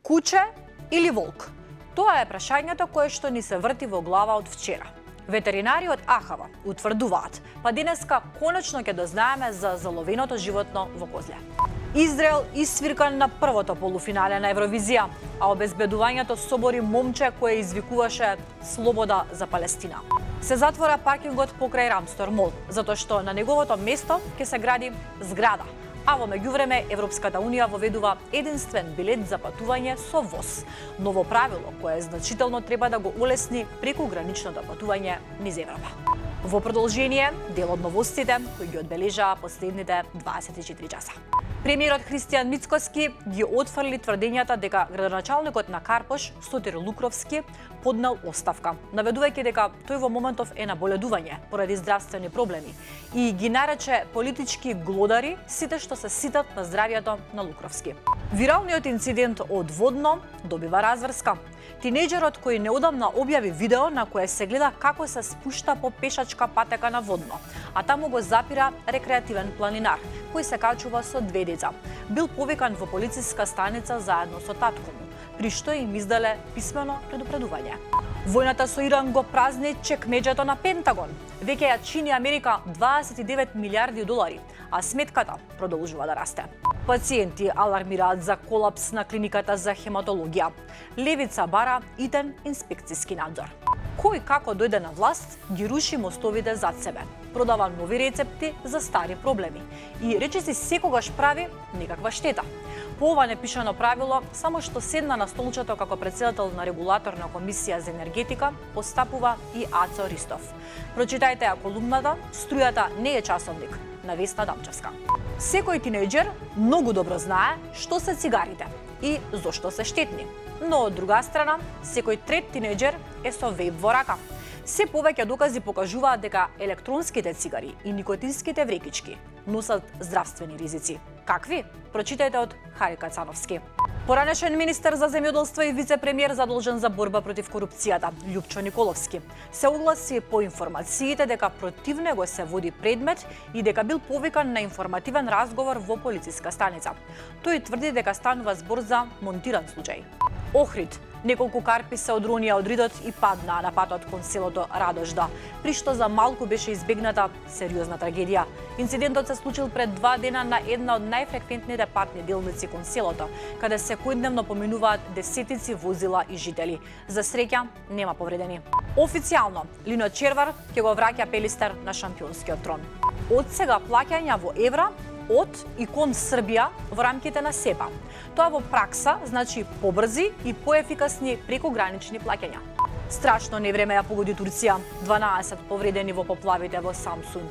Куче или волк? Тоа е прашањето кое што ни се врти во глава од вчера. Ветеринари од АХВ утврдуваат, па денеска конечно ќе дознаеме за заловеното животно во Козле. Израел исвиркан на првото полуфинале на Евровизија, а обезбедувањето собори момче кое извикуваше слобода за Палестина. Се затвора паркингот покрај Рамстор мол, затоа што на неговото место ќе се гради зграда. А во меѓувреме Европската Унија воведува единствен билет за патување со воз. Ново правило кое значително треба да го улесни прекуграничното патување низ Европа. Во продолжение, дел од новостите кои ги одбележаа последните 24 часа. Премиерот Христијан Мицкоски ги отфрли тврдењата дека градоначалникот на Карпош, Сотир Лукровски, поднел оставка, наведувајќи дека тој во моментов е на боледување поради здравствени проблеми и ги нарече политички глодари сите што се ситат на здравјето на Лукровски. Виралниот инцидент од Водно добива разврска. Тинејџерот кој неодамна објави видео на кое се гледа како се спушта по пешачка патека на Водно, а таму го запира рекреативен планинар кој се качува со две деца. Бил повикан во полициска станица заедно со татко му, при што им издале писмено предупредување. Војната со Иран го празни чекмеџето на Пентагон. Веќе ја чини Америка 29 милиарди долари, а сметката продолжува да расте. Пациенти алармираат за колапс на клиниката за хематологија. Левица бара итен инспекциски надзор. Кој како дојде на власт, ги руши мостовите зад себе. Продава нови рецепти за стари проблеми. И речиси секогаш прави некаква штета. По ова непишано правило, само што седна на столчето како претседател на регулаторна комисија за енергетика, постапува и Ацо Ристов. Прочитајте ја колумната "Струјата не е часовник" на Весна Дамчевска. Секој тинејџер многу добро знае што се цигарите и зошто се штетни. Но од друга страна, секој трет тинејџер е со вејп во рака. Се повеќе докази покажуваат дека електронските цигари и никотинските врекички носат здравствени ризици. Какви? Прочитајте од Хари Кацановски. Поранешен министер за земјоделство и вице-премиер задолжен за борба против корупцијата, Љупчо Николовски, се огласи по информациите дека против него се води предмет и дека бил повикан на информативен разговор во полициска станица. Тој тврди дека станува збор за монтиран случај. Охрид. Неколку карпи се одронија од ридот и паднаа на патот кон селото Радожда, при што за малку беше избегната сериозна трагедија. Инцидентот се случил пред 2 дена на една од најфреквентните патни делници кон селото, каде секојдневно поминуваат десетици возила и жители. За среќа, нема повредени. Официјално, Лино Червар ќе го враќа Пелистер на шампионскиот трон. Од сега плаќања во евра од и кон Србија во рамките на СЕПА. Тоа во пракса значи побрзи и поефикасни прекугранични плаќања. Страшно невреме ја погоди Турција, 12 повредени во поплавите во Самсун.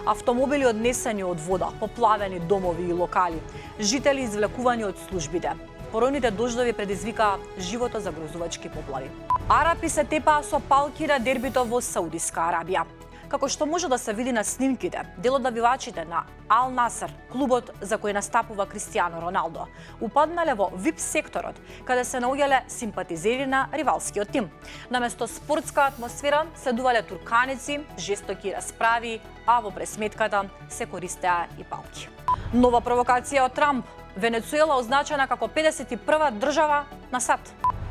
Автомобили однесени од вода, поплавени домови и локали, жители извлекувани од службите. Поројните дождови предизвикаа животозагрозувачки поплави. Арапи се тепаа со палки на дербито во Саудиска Арабија. Како што може да се види на снимките, дел од навивачите на Ал Насер, клубот за кој настапува Кристијано Роналдо, упаднале во VIP секторот, каде се наоѓале симпатизери на ривалскиот тим. Наместо спортска атмосфера се дувале турканици, жестоки расправи, а во пресметката се користеа и палки. Нова провокација од Трамп. Венецуела означена како 51-ва држава на сад.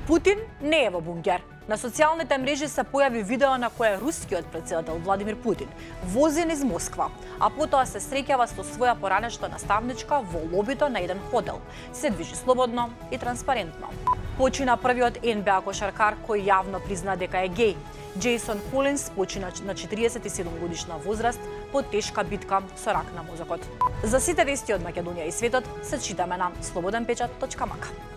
Путин не е во бункер. На социјалните мрежи се појави видео на кое рускиот претседател Владимир Путин вози низ Москва, а потоа се среќава со своја поранешна наставничка во лобито на еден хотел. Се движи слободно и транспарентно. Почина првиот НБА кошаркар кој јавно призна дека е геј. Джейсон Колинс почина на 47 годишна возраст по тешка битка со рак на мозокот. За сите вести од Македонија и светот се читаме на slobodnpečat.mk.